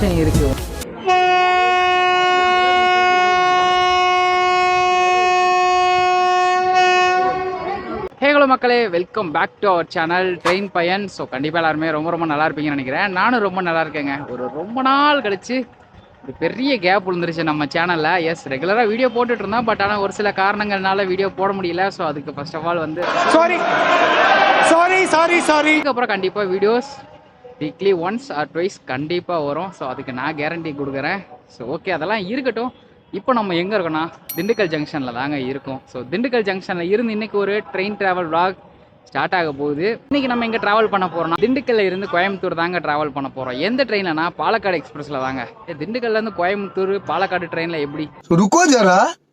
இருக்கு. ஹலோ மக்களே, welcome back to our channel train Paiyan. So கண்டிப்பாக எல்லாருமே ரொம்ப நல்லா இருப்பீங்கன்னு நினைக்கிறேன். நானும் ரொம்ப நல்லா இருக்கேங்க. ரொம்ப நாள் கழிச்சு ஒரு பெரிய கேப் விழுந்துருச்சு நம்ம சேனலில். எஸ், ரெகுலராக வீடியோ போட்டுட்டு இருந்தோம். பட் ஆனால் ஒரு சில காரணங்கள்னால வீடியோ போட முடியல. ஸோ அதுக்கு ஃபர்ஸ்ட் ஆஃப் ஆல் வந்து சாரி. அதுக்கப்புறம் கண்டிப்பாக videos weekly once R twice கண்டிப்பாக வரும். ஸோ அதுக்கு நான் கேரண்டி கொடுக்குறேன். ஸோ ஓகே, அதெல்லாம் இருக்கட்டும். இப்போ நம்ம எங்கே இருக்கோம்னா திண்டுக்கல் ஜங்ஷனில் தாங்க இருக்கோம். ஸோ திண்டுக்கல் ஜங்ஷனில் இருந்து இன்னைக்கு ஒரு ட்ரெயின் ட்ராவல் vlog ஸ்டார்ட் ஆக போகுது. இன்னைக்கு நம்ம எங்கே ட்ராவல் பண்ண போகிறோம்னா திண்டுக்கல்ல இருந்து கோயம்புத்தூர் தாங்க ட்ராவல் பண்ண போகிறோம். எந்த ட்ரெயின்லனா பாலக்காடு எக்ஸ்பிரஸில் தாங்க. திண்டுக்கல்லேருந்து கோயம்புத்தூர் பாலக்காடு ட்ரெயினில் எப்படி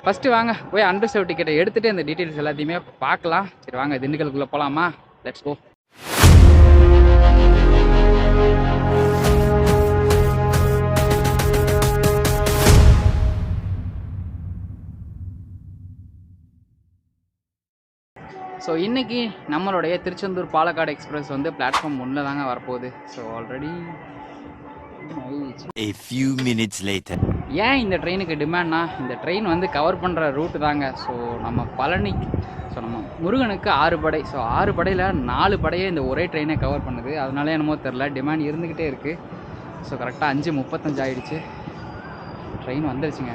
ஃபஸ்ட்டு வாங்க போய் அன்ரிசர்வ் டிக்கெட்டை எடுத்துகிட்டு அந்த டீட்டெயில்ஸ் எல்லாத்தையுமே பார்க்கலாம். சரி வாங்க திண்டுக்கலுக்குள்ளே போகலாமா? Let's go. ஸோ இன்றைக்கி நம்மளுடைய திருச்செந்தூர் பாலக்காடு எக்ஸ்பிரஸ் வந்து பிளாட்ஃபார்ம் 1 தாங்க வரப்போகுது. So already A few minutes later. ஏன் இந்த ட்ரெயினுக்கு டிமாண்ட்னா, இந்த ட்ரெயின் வந்து கவர் பண்ணுற ரூட்டு தாங்க. ஸோ நம்ம பழனி, ஸோ நம்ம முருகனுக்கு 6 படை. ஸோ 6 படையில் 4 படையே இந்த ஒரே ட்ரெயினை கவர் பண்ணுது. அதனால என்னமோ தெரில, டிமாண்ட் இருந்துக்கிட்டே இருக்குது. ஸோ கரெக்டாக 5:35 ஆகிடுச்சு. ட்ரெயின் வந்துருச்சுங்க.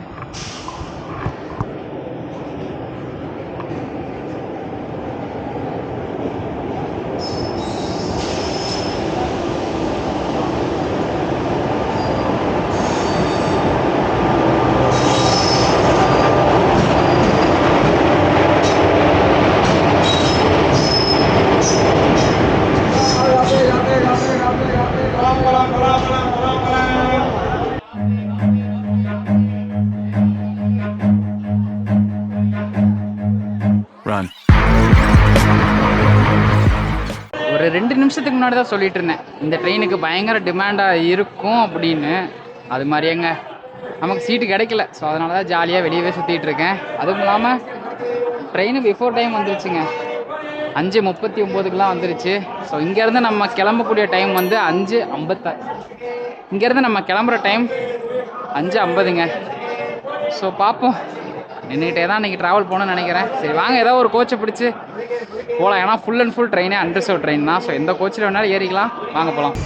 Run. ஒரு 2 நிமிஷத்துக்கு முன்னாடி தான் சொல்லிட்டு இருந்தேன் இந்த ட்ரெயினுக்கு பயங்கர டிமாண்டாக இருக்கும் அப்படின்னு. அது மாதிரியேங்க நமக்கு சீட்டு கிடைக்கல. ஸோ அதனால தான் ஜாலியாக வெளியவே சுற்றிட்டு இருக்கேன். அதுவும் இல்லாமல் ட்ரெயின் பிஃபோர் டைம் வந்துருச்சுங்க. 5:39க்குலாம் வந்துருச்சு. ஸோ இங்கேருந்து நம்ம கிளம்பக்கூடிய டைம் வந்து 5:50. இங்கேருந்து நம்ம கிளம்புற டைம் 5:50ங்க. ஸோ பார்ப்போம். நின்றுக்கிட்டே தான் இன்றைக்கி ட்ராவல் போகணும்னு நினைக்கிறேன். சரி வாங்க ஏதோ ஒரு கோச்சை பிடிச்சி போகலாம். ஏன்னா ஃபுல் அண்ட் ஃபுல் ட்ரெயினே அன்ரிசர்வ் ட்ரெயின் தான். ஸோ எந்த கோச்சில் வேணாலும் ஏறிக்கலாம். வாங்க போகலாம்.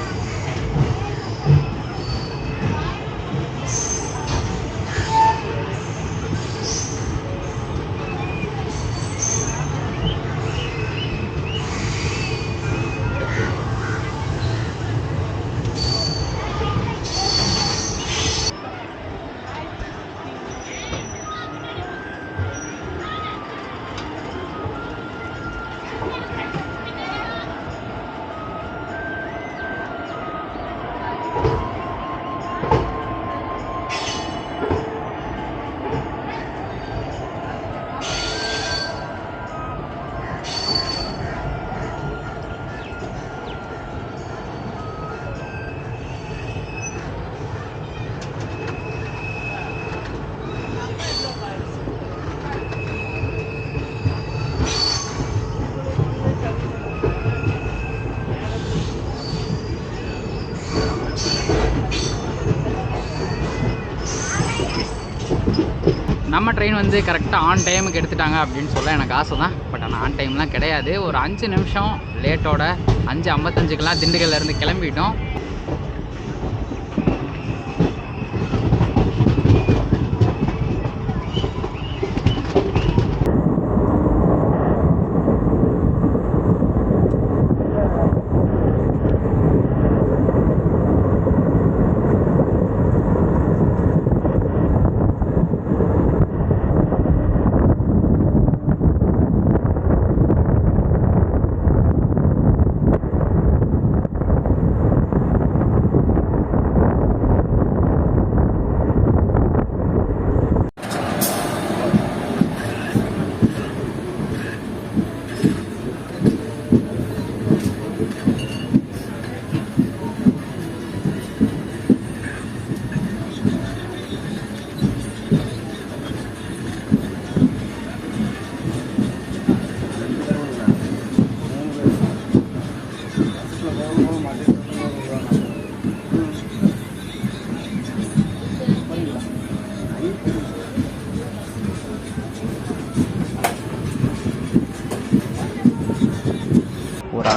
நம்ம ட்ரெயின் வந்து கரெக்டாக ஆன் டைமுக்கு எடுத்துட்டாங்க அப்படின்னு சொல்ல எனக்கு ஆசை தான். பட் ஆனால் ஆன் டைம்லாம் கிடையாது. ஒரு 5 நிமிஷம் லேட்டோட 5:55க்கெலாம் திண்டுக்கல்லேருந்து கிளம்பிட்டோம்.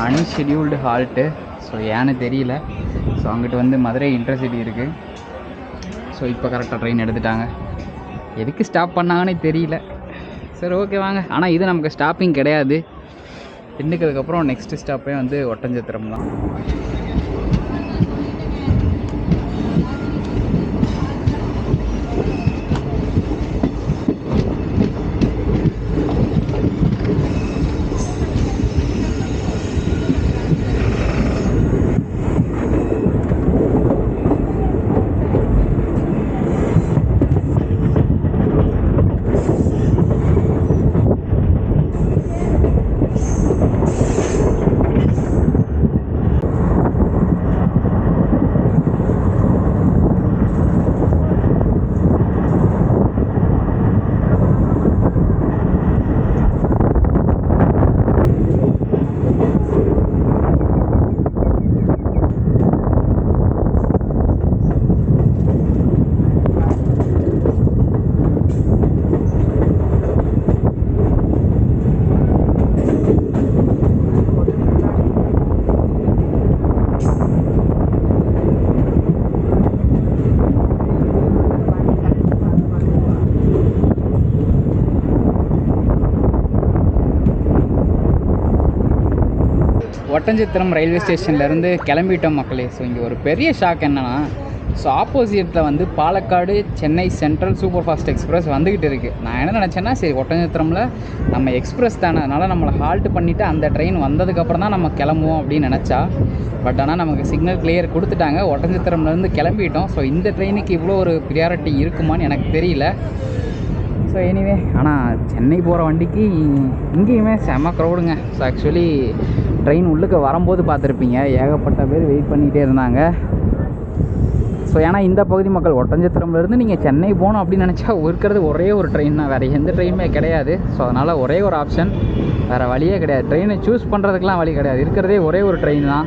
அன்ஷெடியூல்டு ஹால்ட்டு. ஸோ ஏன்னு தெரியல. ஸோ அங்கிட்டு வந்து மதுரை இன்டர்சிட்டி இருக்குது. ஸோ இப்போ கரெக்டாக ட்ரெயின் எடுத்துட்டாங்க. எதுக்கு ஸ்டாப் பண்ணாங்கன்னே தெரியல. சரி ஓகே வாங்க. ஆனால் இது நமக்கு ஸ்டாப்பிங் கிடையாது. திண்டுக்கலுக்கப்புறம் நெக்ஸ்ட்டு ஸ்டாப்பே வந்து ஒட்டஞ்சத்திரம் தான். ஒட்டஞ்சத்திரம் ரயில்வே ஸ்டேஷன்லேருந்து கிளம்பிட்டோம் மக்களே. ஸோ இங்கே ஒரு பெரிய ஷாக் என்னென்னா, ஸோ ஆப்போசிட்டில் வந்து Palakkad Chennai central super fast express வந்துக்கிட்டு இருக்குது. நான் என்ன நினச்சேன்னா, சரி ஒட்டஞ்சத்திரமில் நம்ம எக்ஸ்பிரஸ் தானே, அதனால் நம்மளை ஹால்ட் பண்ணிவிட்டு அந்த ட்ரெயின் வந்ததுக்கப்புறம் தான் நம்ம கிளம்புவோம் அப்படின்னு நினச்சா. பட் ஆனால் நமக்கு சிக்னல் கிளியர் கொடுத்துட்டாங்க. ஒட்டஞ்சத்திரம்லேருந்து கிளம்பிட்டோம். ஸோ இந்த ட்ரெயினுக்கு இவ்வளோ ஒரு ப்ரியாரிட்டி இருக்குமான்னு எனக்கு தெரியல. ஸோ எனிவே, ஆனால் சென்னை போகிற வண்டிக்கு இங்கேயுமே செம்ம க்ரௌடுங்க. ஸோ ஆக்சுவலி ட்ரெயின் உள்ளுக்கு வரும்போது பார்த்துருப்பீங்க, ஏகப்பட்ட பேர் வெயிட் பண்ணிகிட்டே இருந்தாங்க. ஸோ ஏன்னா இந்த பகுதி மக்கள் ஒட்டஞ்சத்திரம்லேருந்து நீங்கள் சென்னை போகணும் அப்படின்னு நினச்சா இருக்கிறது ஒரே ஒரு ட்ரெயின் தான், வேறு எந்த ட்ரெயினுமே கிடையாது. ஸோ அதனால் ஒரே ஒரு ஆப்ஷன், வேறு வழியே கிடையாது. ட்ரெயினை சூஸ் பண்ணுறதுக்கெலாம் வழி கிடையாது, இருக்கிறதே ஒரே ஒரு ட்ரெயின் தான்.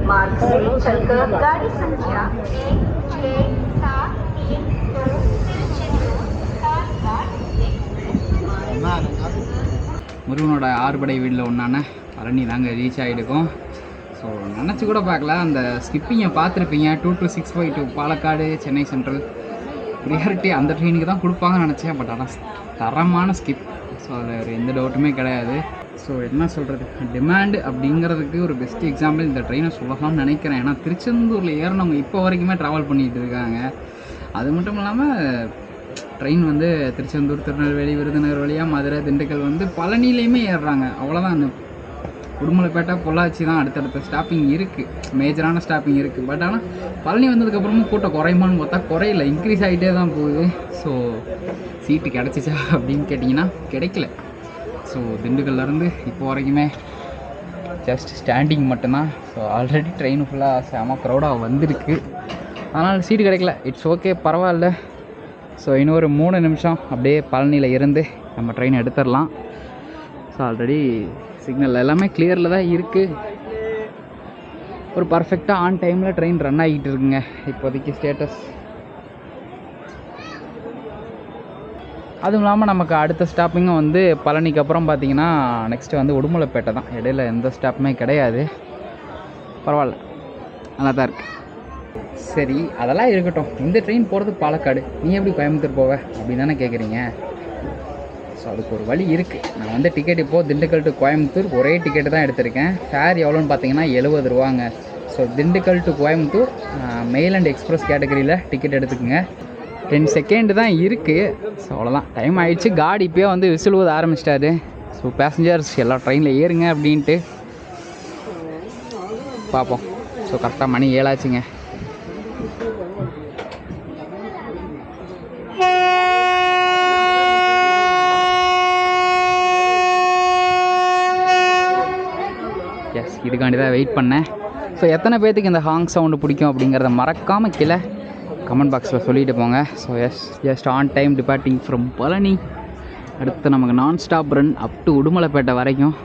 मार्ग से चलकर गाड़ी संख्या 16732 முருகனோட ஆறுபடை வீட்டில் ஒன்றான பழனி தாங்க ரீச் ஆகிருக்கோம். ஸோ நினச்சி கூட பார்க்கல, அந்த ஸ்கிப்பிங்கை பார்த்துருப்பீங்க, 22652 பாலக்காடு சென்னை சென்ட்ரல் ப்ரியாரிட்டி அந்த ட்ரெயினுக்கு தான் கொடுப்பாங்கன்னு நினச்சேன். பட் ஆனால் தரமான ஸ்கிப். ஸோ அதில் எந்த டவுட்டுமே கிடையாது. ஸோ என்ன சொல்கிறது, டிமாண்டு அப்படிங்கிறதுக்கு ஒரு பெஸ்ட் எக்ஸாம்பிள் இந்த ட்ரெயினை சொல்லலாம்னு நினைக்கிறேன். ஏன்னா திருச்செந்தூரில் ஏறினவங்க இப்போ வரைக்குமே ட்ராவல் பண்ணிகிட்டு இருக்காங்க. அது மட்டும் இல்லாமல் ட்ரெயின் வந்து திருச்செந்தூர், திருநெல்வேலி, விருதுநகர் வழியாக மதுரை, திண்டுக்கல் வந்து பழனிலையுமே ஏறுறாங்க. அவ்வளோதான். உடுமலைப்பேட்டை, பொள்ளாச்சி தான் அடுத்தடுத்த ஸ்டாப்பிங் இருக்குது, மேஜரான ஸ்டாப்பிங் இருக்குது. பட் ஆனால் பழனி வந்ததுக்கப்புறமும் கூட்டம் குறையுமான்னு பார்த்தா குறையில, இன்க்ரீஸ் ஆகிட்டே தான் போகுது. ஸோ சீட்டு கிடச்சிச்சா அப்படின்னு கேட்டிங்கன்னா கிடைக்கல. ஸோ திண்டுக்கல்லேருந்து இப்போ வரைக்குமே ஜஸ்ட் ஸ்டாண்டிங் மட்டும்தான். ஸோ ஆல்ரெடி ட்ரெயின் ஃபுல்லாக செம க்ரௌடாக வந்திருக்கு, அதனால் சீட்டு கிடைக்கல. இட்ஸ் ஓகே, பரவாயில்ல. ஸோ இன்னொரு 3 நிமிஷம் அப்படியே பழனியில் இருந்து நம்ம ட்ரெயின் எடுத்துடலாம். ஸோ ஆல்ரெடி சிக்னல் எல்லாமே கிளியரில் தான் இருக்குது. ஒரு பர்ஃபெக்டாக ஆன் டைமில் ட்ரெயின் ரன் ஆகிட்டு இருக்குங்க இப்போதைக்கு ஸ்டேட்டஸ். அதுவும் இல்லாமல் நமக்கு அடுத்த ஸ்டாப்பிங்கும் வந்து பழனிக்கு அப்புறம் பார்த்திங்கன்னா நெக்ஸ்ட்டு வந்து உடுமலைப்பேட்டை தான். இடையில எந்த ஸ்டாப்புமே கிடையாது. பரவாயில்ல, நல்லா தான் இருக்குது. சரி, அதெல்லாம் இருக்கட்டும். இந்த ட்ரெயின் போகிறது பாலக்காடு, நீ எப்படி கோயம்புத்தூர் போவ அப்படின்னு தானே கேட்குறீங்க. ஸோ அதுக்கு ஒரு வழி இருக்குது. நான் வந்து டிக்கெட் இப்போது திண்டுக்கல் டு கோயம்புத்தூர் ஒரே டிக்கெட்டு தான் எடுத்திருக்கேன். ஃபேர் எவ்வளோன்னு பார்த்தீங்கன்னா 70 ரூபாங்க. So Dindigul to Coimbatore mail and express கேட்டகரியில் டிக்கெட் எடுத்துக்கோங்க. 10 செகண்ட் தான் இருக்குது. ஸோ அவ்வளோதான், டைம் ஆகிடுச்சு. காடி இப்போயே வந்து விசில் ஊத ஆரம்பிச்சிட்டாரு. ஸோ பேசஞ்சர்ஸ் எல்லாம் ட்ரெயினில் ஏறுங்க அப்படின்ட்டு பார்ப்போம். ஸோ கரெக்டாக மணி 7 ஆச்சுங்க. எஸ், இதுக்காண்டி தான் வெயிட் பண்ணேன். ஸோ எத்தனை பேர்த்துக்கு இந்த ஹாங் சவுண்டு பிடிக்கும் அப்படிங்கிறத மறக்காமல் கீழே கமெண்ட் பாக்ஸில் சொல்லிட்டு போங்க. So yes, just on time departing from Palani. அடுத்து நமக்கு non stop run up to Udumalaipettai வரைக்கும்.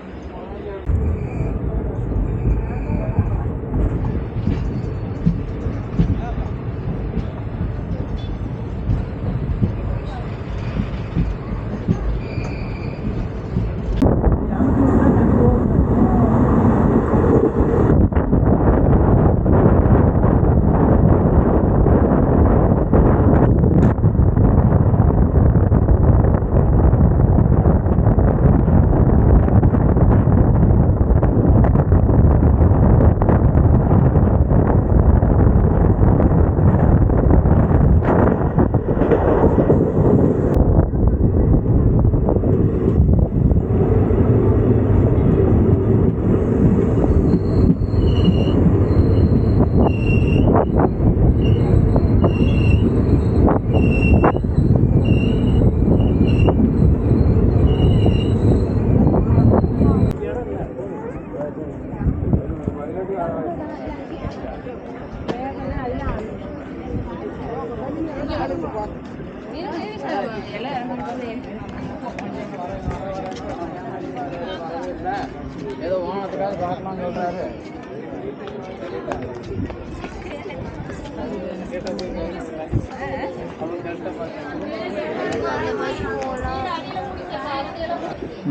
ஏதோ வானத்துக்காக பார்க்கலாம்னு சொல்கிறாரு.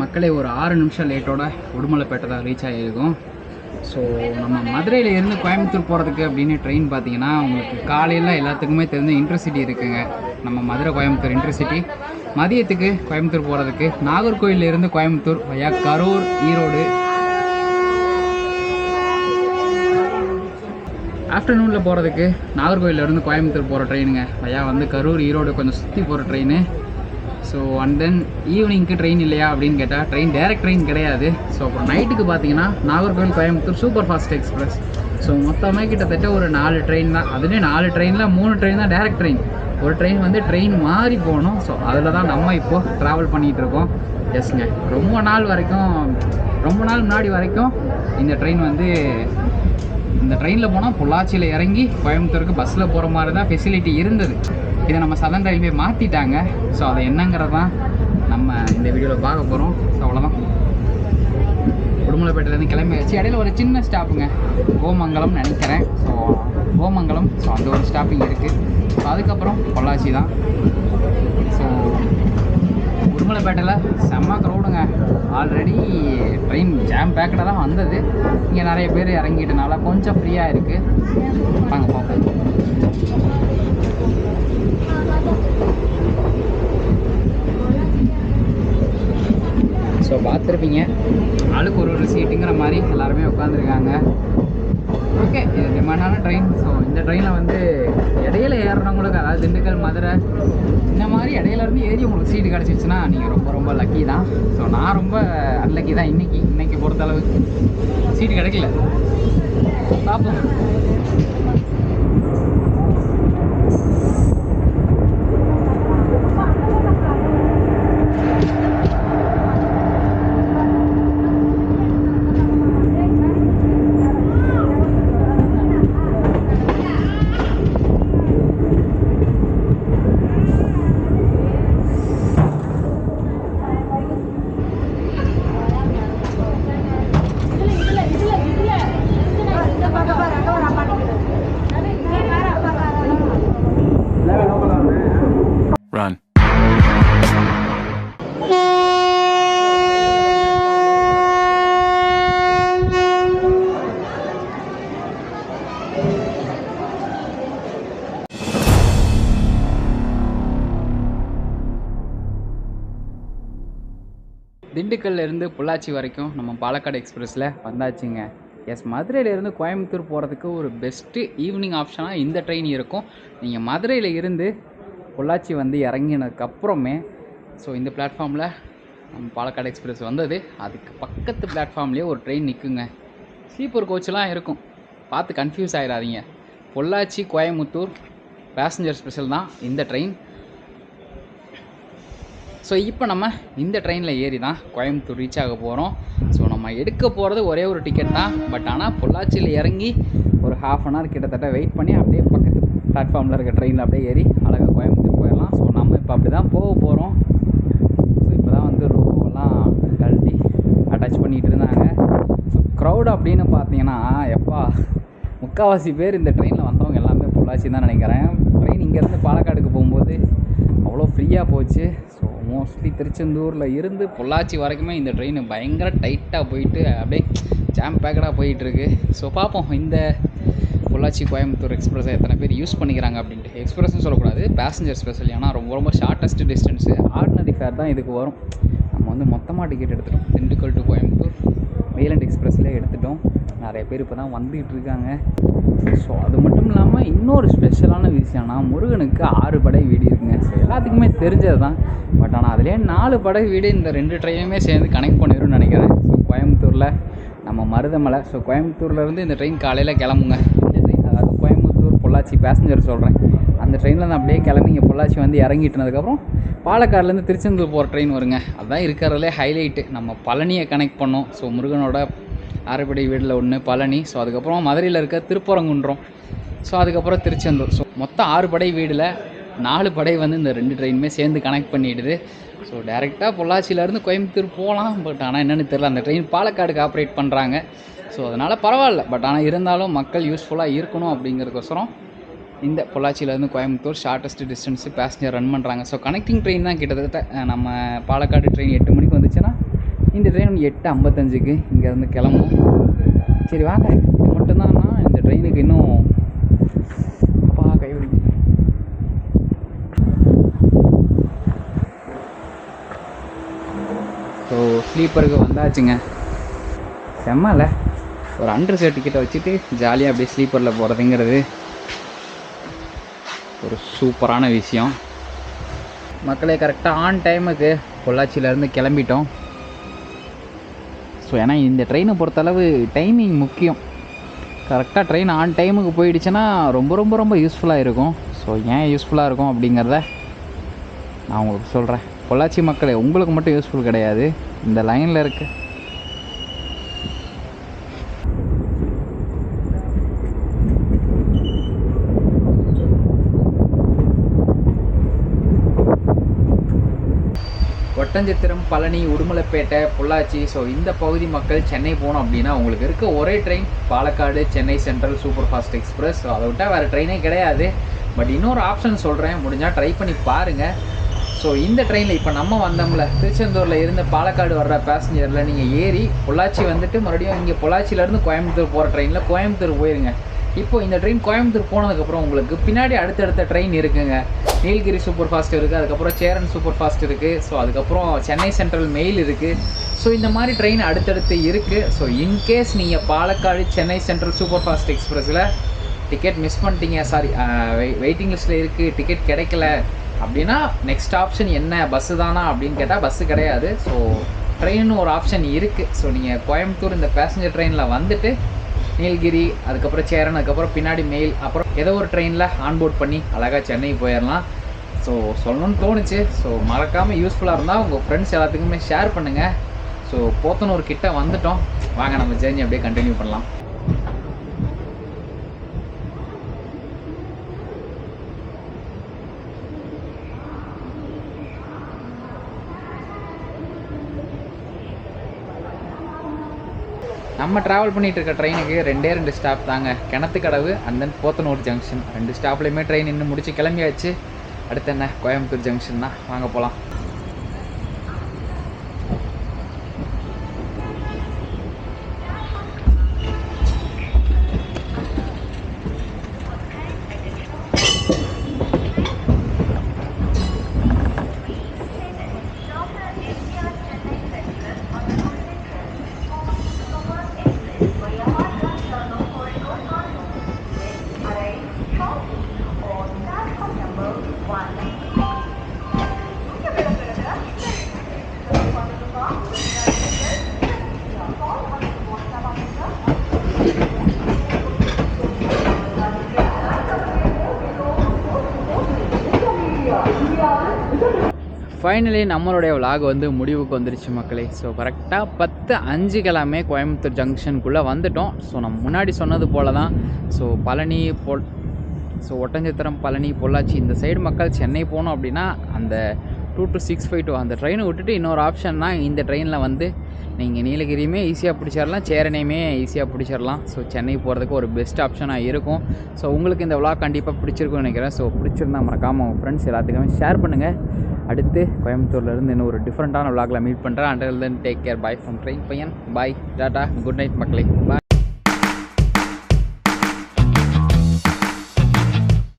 மக்களே, ஒரு 6 நிமிஷம் லேட்டோட உடுமலைப்பேட்டை தான் ரீச் ஆகியிருக்கும். ஸோ நம்ம மதுரையில் இருந்து கோயம்புத்தூர் போகிறதுக்கு அப்படின்னு ட்ரெயின் பார்த்தீங்கன்னா உங்களுக்கு காலையில் எல்லாத்துக்குமே தெரிஞ்ச இன்டர்சிட்டி இருக்குங்க. நம்ம மதுரை கோயம்புத்தூர் இன்டர்சிட்டி. மதியத்துக்கு கோயம்புத்தூர் போகிறதுக்கு நாகர்கோயிலில் இருந்து கோயம்புத்தூர் வயா கரூர், ஈரோடு. ஆஃப்டர்நூனில் போகிறதுக்கு நாகர்கோயிலேருந்து கோயம்புத்தூர் போகிற ட்ரெயினுங்க. வயா வந்து கரூர், ஈரோடு கொஞ்சம் சுற்றி போகிற ட்ரெயின். ஸோ அண்ட் தென் ஈவினிங்க்கு ட்ரெயின் இல்லையா அப்படின்னு கேட்டால் ட்ரெயின் டேரக்ட் ட்ரெயின் கிடையாது. ஸோ அப்புறம் நைட்டுக்கு பார்த்தீங்கன்னா Nagercoil Coimbatore super fast express. So மொத்தமாக கிட்டத்தட்ட ஒரு 4 ட்ரெயின் தான். அதுவே 4 ட்ரெயினில் 3 ட்ரெயின் தான் டேரக்ட் ட்ரெயின். ஒரு ட்ரெயின் வந்து ட்ரெயின் மாறி போகணும். ஸோ அதில் தான் நம்ம இப்போது ட்ராவல் பண்ணிகிட்டு இருக்கோம். எஸ்ங்க, ரொம்ப நாள் முன்னாடி வரைக்கும் இந்த ட்ரெயின் வந்து இந்த ட்ரெயினில் போனால் பொள்ளாச்சியில் இறங்கி கோயம்புத்தூருக்கு பஸ்ஸில் போகிற மாதிரி தான் ஃபெசிலிட்டி இருந்தது. இதை நம்ம சதன் ரயில்வே மாற்றிட்டாங்க. ஸோ அதை என்னங்கிறது தான் நம்ம இந்த வீடியோவில் பார்க்க போகிறோம். ஸோ அவ்வளோதான், உடுமலைப்பேட்டையிலேருந்து கிளம்பியாச்சு. இடையில ஒரு சின்ன ஸ்டாப்புங்க, கோமங்கலம்னு நினைக்கிறேன். ஸோ கோமங்கலம், ஸோ அந்த ஒரு ஸ்டாப்பிங் இருக்குது. ஸோ அதுக்கப்புறம் பொள்ளாச்சி தான். ஸோ உடுமலைப்பேட்டையில் செம்ம க்ரௌடுங்க. ஆல்ரெடி ட்ரெயின் ஜாம் பேக்கடாக தான் வந்தது. இங்கே நிறைய பேர் இறங்கிட்டனால கொஞ்சம் ஃப்ரீயாக இருக்குது. வாங்க பார்ப்போம். ஸோ பார்த்துருப்பீங்க. ஆளுக்கு ஒரு சீட்டுங்கிற மாதிரி எல்லாருமே உட்காந்துருக்காங்க. ஓகே, இது டிமாண்டான ட்ரெயின். ஸோ இந்த ட்ரெயினில் வந்து இடையில ஏறுறவங்களுக்கு, அதாவது திண்டுக்கல் மதுரை இந்த மாதிரி இடையில இருந்து ஏறி உங்களுக்கு சீட்டு கிடச்சிச்சுன்னா நீங்கள் ரொம்ப ரொம்ப லக்கி தான். ஸோ நான் ரொம்ப அன்லக்கி தான் இன்னைக்கு பொறுத்தளவு சீட்டு கிடைக்கல. பார்ப்போம். Run. திண்டுக்கல்ல இருந்து பொள்ளாச்சி வரைக்கும் நம்ம பாலக்காடு எக்ஸ்பிரஸில் வந்தாச்சுங்க. எஸ், மதுரையிலேருந்து கோயம்புத்தூர் போகிறதுக்கு ஒரு பெஸ்ட்டு ஈவினிங் ஆப்ஷனாக இந்த ட்ரெயின் இருக்கும். நீங்கள் மதுரையில் இருந்து பொள்ளாச்சி வந்து இறங்கினதுக்கப்புறமே ஸோ இந்த பிளாட்ஃபார்மில் நம்ம பாலக்காடு எக்ஸ்பிரஸ் வந்தது. அதுக்கு பக்கத்து பிளாட்ஃபார்ம்லேயே ஒரு ட்ரெயின் நிற்குங்க. ஸ்லீப்பர் கோச்செலாம் இருக்கும், பார்த்து கன்ஃபியூஸ் ஆகிடாதீங்க. பொள்ளாச்சி கோயம்புத்தூர் பேசஞ்சர் ஸ்பெஷல் தான் இந்த ட்ரெயின். ஸோ இப்போ நம்ம இந்த ட்ரெயினில் ஏறி தான் கோயம்புத்தூர் ரீச் ஆக போகிறோம். ஸோ நம்ம எடுக்க போகிறது ஒரே ஒரு டிக்கெட் தான். பட் ஆனால் பொள்ளாச்சியில் இறங்கி ஒரு ½ கிட்டத்தட்ட வெயிட் பண்ணி அப்படியே பக்கத்து பிளாட்ஃபார்மில் இருக்க ட்ரெயினில் அப்படியே ஏறி அழகாக கோயம்புத்தூர் போயிடலாம். ஸோ நம்ம இப்போ அப்படி தான் போக போகிறோம். ஸோ இப்போ தான் வந்து ரூமெல்லாம் கழட்டி அட்டாச் பண்ணிகிட்டு இருந்தாங்க. ஸோ க்ரௌட் அப்படின்னு பார்த்தீங்கன்னா எப்பா முக்கால்வாசி பேர் இந்த ட்ரெயினில் வந்தவங்க எல்லாமே பொள்ளாச்சி தான் நினைக்கிறேன். ட்ரெயின் இங்கேருந்து பாலக்காடுக்கு போகும்போது அவ்வளோ ஃப்ரீயாக போச்சு. ஸோ மோஸ்ட்லி திருச்செந்தூரில் இருந்து பொள்ளாச்சி வரைக்குமே இந்த ட்ரெயின் பயங்கர டைட்டாக போயிட்டு அப்படியே ஜாம் பேக்கடாக போயிட்டுருக்கு. ஸோ பார்ப்போம் இந்த பொள்ளாச்சி கோயம்புத்தூர் எக்ஸ்பிரஸை எத்தனை பேர் யூஸ் பண்ணிக்கிறாங்க அப்படின்ட்டு. எக்ஸ்பிரஸ்ன்னு சொல்லக்கூடாது, பேசஞ்சர் ஸ்பெஷல். ஏன்னா ரொம்ப ரொம்ப ஷார்ட்டஸ்ட் டிஸ்டன்ஸு. ஆர்டினரி ஃபேர் தான் இதுக்கு வரும். நம்ம வந்து மொத்தமாக டிக்கெட் எடுத்துட்டோம். திண்டுக்கல் டு கோயம்புத்தூர் மெயிலண்ட் எக்ஸ்பிரஸ்லேயே எடுத்துட்டோம். நிறைய பேர் இப்போ தான் வந்துகிட்டு இருக்காங்க. ஸோ அது மட்டும் இல்லாமல் இன்னொரு ஸ்பெஷலான விஷயம்னா முருகனுக்கு 6 படை வீடு இருக்குங்க. ஸோ எல்லாத்துக்குமே தெரிஞ்சது தான். பட் ஆனால் அதிலே 4 படை வீடு இந்த 2 ட்ரெயினுமே சேர்ந்து கனெக்ட் பண்ணிடும்னு நினைக்கிறேன். ஸோ கோயம்புத்தூரில் நம்ம மருதமலை. ஸோ கோயம்புத்தூர்லேருந்து இந்த ட்ரெயின் காலையில் கிளம்புங்க. இந்த ட்ரெயின் அதாவது கோயம்புத்தூர் பொள்ளாச்சி பேசஞ்சர் சொல்கிறேன். அந்த ட்ரெயினில் நான் அப்படியே கிளம்பி இங்கே பொள்ளாச்சி வந்து இறங்கிட்டுனதுக்கப்புறம் பாலக்காடுலேருந்து திருச்செந்தூர் போகிற ட்ரெயின் வருங்க. அதுதான் இருக்கிறதுலே ஹைலைட்டு. நம்ம பழனியை கனெக்ட் பண்ணோம். ஸோ முருகனோட 6 படை வீடில் ஒன்று பழனி. ஸோ அதுக்கப்புறம் மதுரையில் இருக்க திருப்பரங்குன்றம். ஸோ அதுக்கப்புறம் திருச்செந்தூர். ஸோ மொத்தம் 6 படை வீடில் 4 படை வந்து இந்த 2 ட்ரெயினுமே சேர்ந்து கனெக்ட் பண்ணிவிடுது. ஸோ டேரெக்டாக பொள்ளாச்சியிலேருந்து கோயம்புத்தூர் போகலாம். பட் ஆனால் என்னென்னு தெரில, அந்த ட்ரெயின் பாலக்காடுக்கு ஆப்ரேட் பண்ணுறாங்க. ஸோ அதனால் பரவாயில்ல. பட் ஆனால் இருந்தாலும் மக்கள் யூஸ்ஃபுல்லாக இருக்கணும் அப்படிங்கிறதுக்கோசரம் இந்த பொள்ளாச்சியிலேருந்து Coimbatore shortest distance passenger run பண்ணுறாங்க. ஸோ கனெக்டிங் ட்ரெயின் தான். கிட்டத்தட்ட நம்ம பாலக்காடு ட்ரெயின் 8 மணிக்கு வந்துச்சுன்னா இந்த ட்ரெயின் 8:55க்கு இங்கேருந்து கிளம்பும். சரி வாங்க, இது மட்டும்தான்னா இந்த ட்ரெயினுக்கு இன்னும் அப்பா கைவிடி. ஸோ ஸ்லீப்பருக்கு வந்தாச்சுங்க. செம்மல ஒரு அண்டர் டிக்கெட்டை வச்சுட்டு ஜாலியாக அப்படியே ஸ்லீப்பரில் போகிறதுங்கிறது ஒரு சூப்பரான விஷயம். மக்களே கரெக்டாக ஆன் டைமுக்கு பொள்ளாச்சியிலேருந்து கிளம்பிட்டோம். ஸோ ஏன்னா இந்த ட்ரெயினை பொறுத்தளவு டைமிங் முக்கியம். கரெக்டாக ட்ரெயின் ஆன் டைமுக்கு போயிடுச்சுன்னா ரொம்ப ரொம்ப ரொம்ப யூஸ்ஃபுல்லாக இருக்கும். ஸோ ஏன் யூஸ்ஃபுல்லாக இருக்கும் அப்படிங்கிறத நான் உங்களுக்கு சொல்கிறேன். பொள்ளாச்சி மக்களே, உங்களுக்கு மட்டும் யூஸ்ஃபுல் கிடையாது, இந்த லைனில் இருக்க ஒட்டஞ்சத்திரம், பழனி, உடுமலைப்பேட்டை, பொள்ளாச்சி. ஸோ இந்த பகுதி மக்கள் சென்னை போகணும் அப்படின்னா உங்களுக்கு இருக்க ஒரே train Palakkad Chennai central super fast express. So அதை விட்டால் வேறு ட்ரெயினே கிடையாது. பட் இன்னொரு ஆப்ஷன் சொல்கிறேன், முடிஞ்சால் ட்ரை பண்ணி பாருங்கள். ஸோ இந்த ட்ரெயினில் இப்போ நம்ம வந்தோம்ல, திருச்செந்தூரில் இருந்து பாலக்காடு வர்ற பேசஞ்சரில் நீங்கள் ஏறி பொள்ளாச்சி வந்துட்டு மறுபடியும் இங்கே பொள்ளாச்சியிலேருந்து கோயம்புத்தூர் போகிற ட்ரெயினில் கோயம்புத்தூர் போயிருங்க. இப்போ இந்த ட்ரெயின் கோயம்புத்தூர் போனதுக்கப்புறம் உங்களுக்கு பின்னாடி அடுத்தடுத்த ட்ரெயின் இருக்குங்க. நீலகிரி சூப்பர் ஃபாஸ்ட் இருக்குது, அதுக்கப்புறம் சேரன் சூப்பர் ஃபாஸ்ட் இருக்குது, ஸோ அதுக்கப்புறம் சென்னை சென்ட்ரல் மெயில் இருக்குது. ஸோ இந்த மாதிரி ட்ரெயின் அடுத்தடுத்து இருக்குது. ஸோ இன்கேஸ் நீங்கள் Palakkad Chennai central super fast எக்ஸ்பிரஸில் டிக்கெட் மிஸ் பண்ணிட்டீங்க, சாரி வெயிட்டிங் லிஸ்ட்டில் இருக்குது, டிக்கெட் கிடைக்கல அப்படின்னா நெக்ஸ்ட் ஆப்ஷன் என்ன, பஸ்ஸு தானா அப்படின்னு கேட்டால் பஸ்ஸு கிடையாது. ஸோ ட்ரெயின்னு ஒரு ஆப்ஷன் இருக்குது. ஸோ நீங்கள் கோயம்புத்தூர் இந்த பேசஞ்சர் ட்ரெயினில் வந்துட்டு நீலகிரி, அதுக்கப்புறம் சேரன், அதுக்கப்புறம் பின்னாடி மெயில், அப்புறம் ஏதோ ஒரு ட்ரெயினில் ஆன்போர்ட் பண்ணி அழகாக சென்னை போயிடலாம். ஸோ சொல்லணும்னு தோணுச்சு. ஸோ மறக்காமல் யூஸ்ஃபுல்லாக இருந்தால் உங்கள் ஃப்ரெண்ட்ஸ் எல்லாத்துக்குமே ஷேர் பண்ணுங்கள். ஸோ போத்தனூர் கிட்ட வந்துட்டோம், வாங்க நம்ம ஜேர்னி அப்படியே கண்டினியூ பண்ணலாம். நம்ம ட்ராவல் பண்ணிகிட்டு இருக்க ட்ரெயினுக்கு 2 ஸ்டாப் தாங்க, Kinathukadavu and then Podanur junction. 2 ஸ்டாப்லேயுமே ட்ரெயின் இன்னும் முடிச்சு கிளம்பியாச்சு. அடுத்து என்ன, கோயம்புத்தூர் ஜங்ஷன் தான், வாங்க போகலாம். ஃபைனலி நம்மளுடைய விலாக் வந்து முடிவுக்கு வந்துருச்சு மக்களே. ஸோ கரெக்டாக 10:05 கிழமை கோயம்புத்தூர் ஜங்ஷனுக்குள்ளே வந்துட்டோம். ஸோ நம்ம முன்னாடி சொன்னது போல தான். ஸோ பழனி ஒட்டஞ்சத்திரம், பழனி, பொள்ளாச்சி இந்த சைடு மக்கள் சென்னை போகணும் அப்படின்னா அந்த 2 to 652 அந்த ட்ரெயினை விட்டுட்டு இன்னொரு ஆப்ஷன்னா இந்த ட்ரெயினில் வந்து நீங்கள் நீலகிரியுமே ஈஸியாக பிடிச்சிடலாம், சேரனையுமே ஈஸியாக பிடிச்சிடலாம். ஸோ சென்னை போகிறதுக்கு ஒரு பெஸ்ட் ஆப்ஷனாக இருக்கும். ஸோ உங்களுக்கு இந்த விலாக் கண்டிப்பாக பிடிச்சிருக்கும்னு நினைக்கிறேன். ஸோ பிடிச்சிருந்தா மறக்காமல் உங்கள் ஃப்ரெண்ட்ஸ் எல்லாத்துக்குமே ஷேர் பண்ணுங்கள். அடுத்து கோயம்புத்தூர்லேருந்து இன்னும் ஒரு டிஃப்ரெண்ட்டான விலாகில் மீட் பண்ணுறேன். Until then take care, bye from train பையன், பாய், டாட்டா, குட் நைட் மக்களே, பாய்.